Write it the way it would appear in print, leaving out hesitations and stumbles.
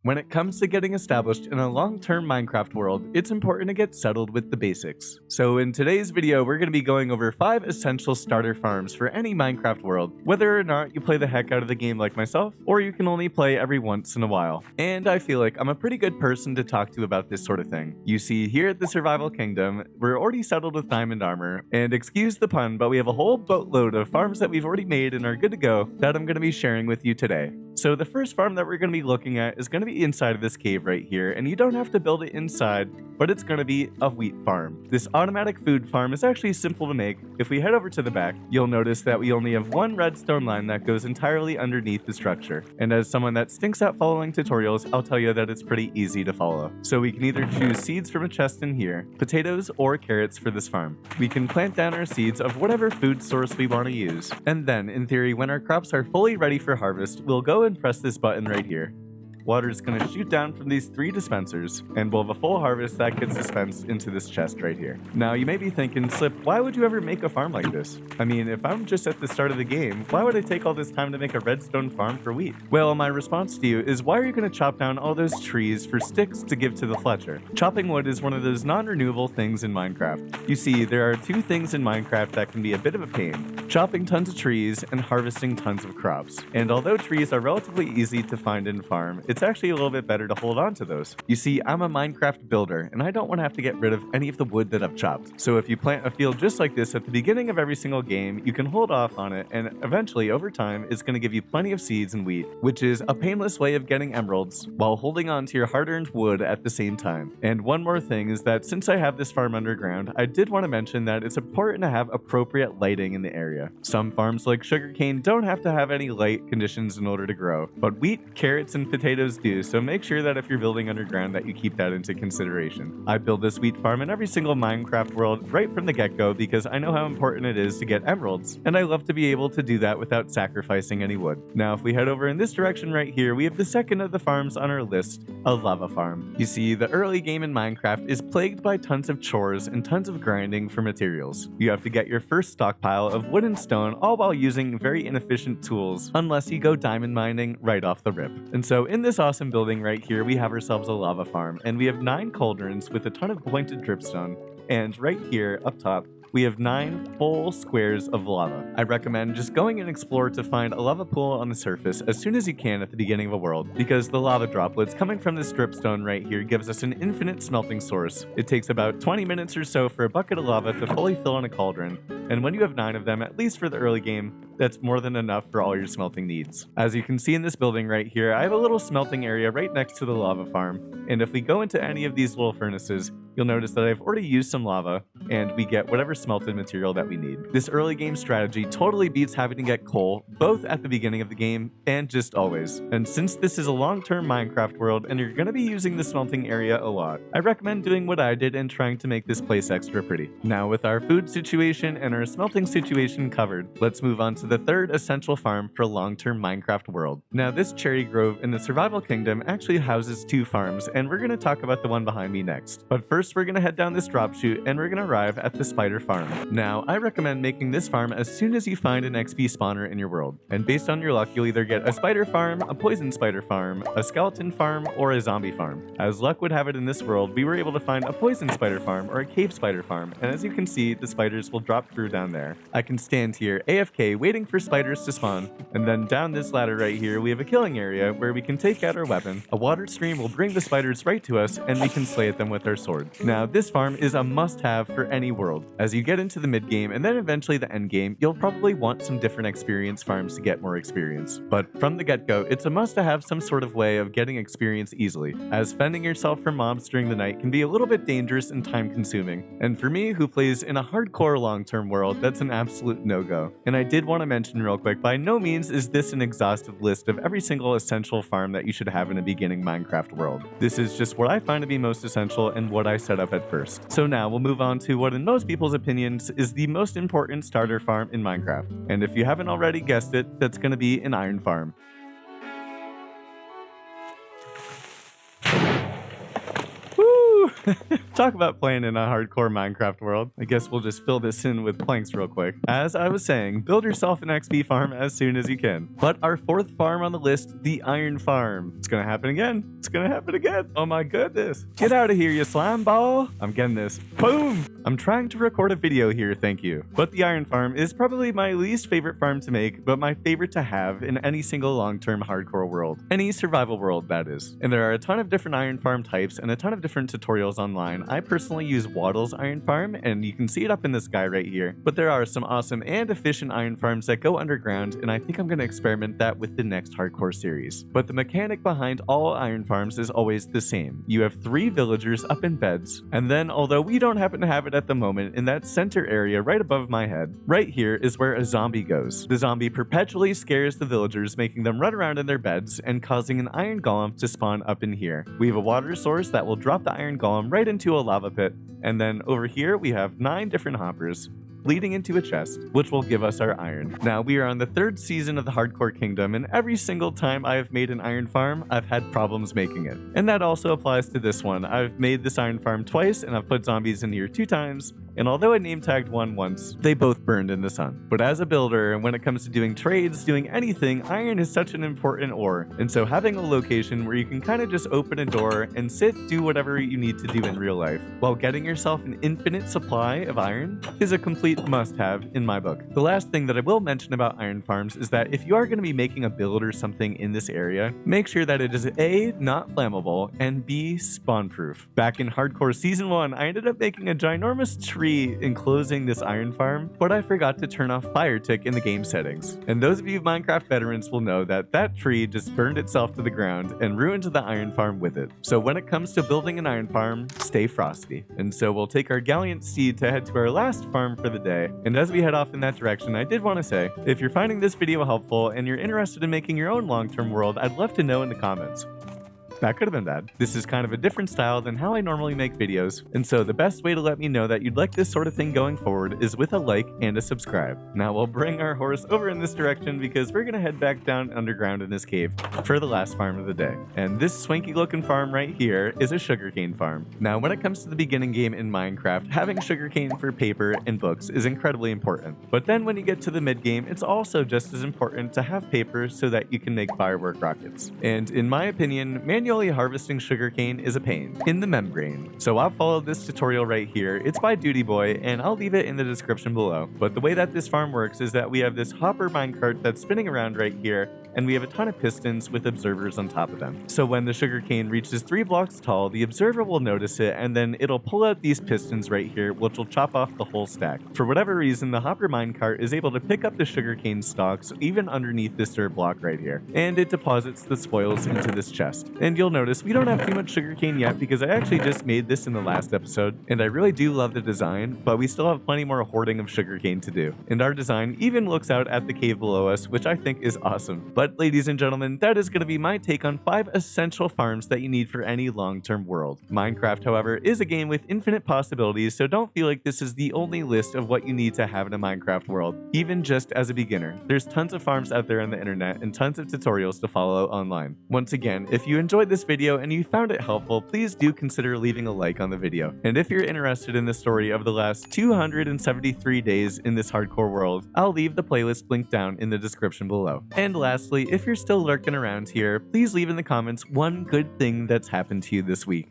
When it comes to getting established in a long-term Minecraft world, it's important to get settled with the basics. So in today's video, we're going to be going over 5 essential starter farms for any Minecraft world, whether or not you play the heck out of the game like myself, or you can only play every once in a while. And I feel like I'm a pretty good person to talk to about this sort of thing. You see, here at the Survival Kingdom, we're already settled with diamond armor, and excuse the pun, but we have a whole boatload of farms that we've already made and are good to go that I'm going to be sharing with you today. So the first farm that we're going to be looking at is going to be inside of this cave right here, and you don't have to build it inside, but it's going to be a wheat farm. This automatic food farm is actually simple to make. If we head over to the back, you'll notice that we only have one redstone line that goes entirely underneath the structure. And as someone that stinks at following tutorials, I'll tell you that it's pretty easy to follow. So we can either choose seeds from a chest in here, potatoes, or carrots for this farm. We can plant down our seeds of whatever food source we want to use. And then, in theory, when our crops are fully ready for harvest, we'll go and press this button right here. Water is going to shoot down from these 3 dispensers, and we'll have a full harvest that gets dispensed into this chest right here. Now, you may be thinking, Slip, why would you ever make a farm like this? I mean, if I'm just at the start of the game, why would I take all this time to make a redstone farm for wheat? Well, my response to you is, why are you going to chop down all those trees for sticks to give to the Fletcher? Chopping wood is one of those non-renewable things in Minecraft. You see, there are 2 things in Minecraft that can be a bit of a pain: chopping tons of trees and harvesting tons of crops. And although trees are relatively easy to find and farm, it's actually a little bit better to hold on to those. You see, I'm a Minecraft builder, and I don't want to have to get rid of any of the wood that I've chopped. So if you plant a field just like this at the beginning of every single game, you can hold off on it, and eventually, over time, it's going to give you plenty of seeds and wheat, which is a painless way of getting emeralds while holding on to your hard-earned wood at the same time. And one more thing is that since I have this farm underground, I did want to mention that it's important to have appropriate lighting in the area. Some farms like sugarcane don't have to have any light conditions in order to grow, but wheat, carrots, and potatoes do, so make sure that if you're building underground that you keep that into consideration. I build this wheat farm in every single Minecraft world right from the get-go because I know how important it is to get emeralds, and I love to be able to do that without sacrificing any wood. Now if we head over in this direction right here, we have the second of the farms on our list, a lava farm. You see, the early game in Minecraft is plagued by tons of chores and tons of grinding for materials. You have to get your first stockpile of wood and stone, all while using very inefficient tools, unless you go diamond mining right off the rip. And so in this awesome building right here, we have ourselves a lava farm, and we have 9 cauldrons with a ton of pointed dripstone, and right here up top we have 9 full squares of lava. I recommend just going and explore to find a lava pool on the surface as soon as you can at the beginning of a world, because the lava droplets coming from this dripstone right here gives us an infinite smelting source. It takes about 20 minutes or so for a bucket of lava to fully fill in a cauldron, and when you have 9 of them, at least for the early game, that's more than enough for all your smelting needs. As you can see in this building right here, I have a little smelting area right next to the lava farm, and if we go into any of these little furnaces, you'll notice that I've already used some lava, and we get whatever smelted material that we need. This early game strategy totally beats having to get coal, both at the beginning of the game and just always. And since this is a long-term Minecraft world and you're going to be using the smelting area a lot, I recommend doing what I did and trying to make this place extra pretty. Now with our food situation and our smelting situation covered, let's move on to the third essential farm for a long-term Minecraft world. Now this cherry grove in the Survival Kingdom actually houses 2 farms, and we're going to talk about the one behind me next. But first we're going to head down this drop chute and we're going to arrive at the spider farm. Now I recommend making this farm as soon as you find an XP spawner in your world, and based on your luck you'll either get a spider farm, a poison spider farm, a skeleton farm, or a zombie farm. As luck would have it in this world, we were able to find a poison spider farm or a cave spider farm, and as you can see, the spiders will drop through down there. I can stand here AFK waiting for spiders to spawn, and then down this ladder right here we have a killing area where we can take out our weapon. A water stream will bring the spiders right to us and we can slay at them with our sword. Now this farm is a must-have for any world. As you get into the mid-game and then eventually the end game, you'll probably want some different experience farms to get more experience. But from the get-go, it's a must to have some sort of way of getting experience easily, as fending yourself from mobs during the night can be a little bit dangerous and time-consuming. And for me, who plays in a hardcore long-term world, that's an absolute no-go. And I did want to mention real quick, by no means is this an exhaustive list of every single essential farm that you should have in a beginning Minecraft world. This is just what I find to be most essential and what I set up at first. So now we'll move on to what in most people's opinions is the most important starter farm in Minecraft. And if you haven't already guessed it, that's going to be an iron farm. Woo! Talk about playing in a hardcore Minecraft world. I guess we'll just fill this in with planks real quick. As I was saying, build yourself an XP farm as soon as you can. But our fourth farm on the list, the iron farm. It's gonna happen again. It's gonna happen again. Oh my goodness. Get out of here, you slime ball. I'm getting this. Boom! I'm trying to record a video here, thank you. But the iron farm is probably my least favorite farm to make, but my favorite to have in any single long-term hardcore world. Any survival world, that is. And there are a ton of different iron farm types and a ton of different tutorials online. I personally use Waddle's iron farm, and you can see it up in the sky right here. But there are some awesome and efficient iron farms that go underground, and I think I'm going to experiment that with the next hardcore series. But the mechanic behind all iron farms is always the same. You have 3 villagers up in beds, and then, although we don't happen to have it at the moment, in that center area right above my head, right here is where a zombie goes. The zombie perpetually scares the villagers, making them run around in their beds and causing an iron golem to spawn up in here. We have a water source that will drop the iron golem right into a lava pit, and then over here we have 9 different hoppers leading into a chest, which will give us our iron. Now, we are on the 3rd season of the Hardcore Kingdom, and every single time I have made an iron farm, I've had problems making it. And that also applies to this one. I've made this iron farm twice, and I've put zombies in here 2 times, and although I name tagged one once, they both burned in the sun. But as a builder, and when it comes to doing trades, doing anything, iron is such an important ore. And so having a location where you can kind of just open a door and sit, do whatever you need to do in real life, while getting yourself an infinite supply of iron is a complete must-have in my book. The last thing that I will mention about iron farms is that if you are going to be making a build or something in this area, make sure that it is A, not flammable, and B, spawn-proof. Back in Hardcore Season 1, I ended up making a ginormous tree enclosing this iron farm, but I forgot to turn off fire tick in the game settings. And those of you Minecraft veterans will know that that tree just burned itself to the ground and ruined the iron farm with it. So when it comes to building an iron farm, stay frosty. And so we'll take our gallant steed to head to our last farm for the day. And as we head off in that direction, I did want to say, if you're finding this video helpful and you're interested in making your own long-term world, I'd love to know in the comments. That could have been bad. This is kind of a different style than how I normally make videos, and so the best way to let me know that you'd like this sort of thing going forward is with a like and a subscribe. Now we'll bring our horse over in this direction because we're gonna head back down underground in this cave for the last farm of the day. And this swanky looking farm right here is a sugarcane farm. Now when it comes to the beginning game in Minecraft, having sugarcane for paper and books is incredibly important. But then when you get to the mid game, it's also just as important to have paper so that you can make firework rockets. And in my opinion, manually harvesting sugarcane is a pain in the membrane. So I've followed this tutorial right here. It's by Duty Boy, and I'll leave it in the description below. But the way that this farm works is that we have this hopper minecart that's spinning around right here, and we have a ton of pistons with observers on top of them. So when the sugarcane reaches 3 blocks tall, the observer will notice it, and then it'll pull out these pistons right here, which will chop off the whole stack. For whatever reason, the hopper minecart is able to pick up the sugarcane stalks even underneath this dirt block right here, and it deposits the spoils into this chest. And you'll notice we don't have too much sugarcane yet because I actually just made this in the last episode, and I really do love the design, but we still have plenty more hoarding of sugarcane to do. And our design even looks out at the cave below us, which I think is awesome. But ladies and gentlemen, that is going to be my take on 5 essential farms that you need for any long-term world. Minecraft, however, is a game with infinite possibilities, so don't feel like this is the only list of what you need to have in a Minecraft world, even just as a beginner. There's tons of farms out there on the internet and tons of tutorials to follow online. Once again, if you enjoyed this video and you found it helpful, please do consider leaving a like on the video. And if you're interested in the story of the last 273 days in this hardcore world, I'll leave the playlist linked down in the description below. And lastly, if you're still lurking around here, please leave in the comments one good thing that's happened to you this week.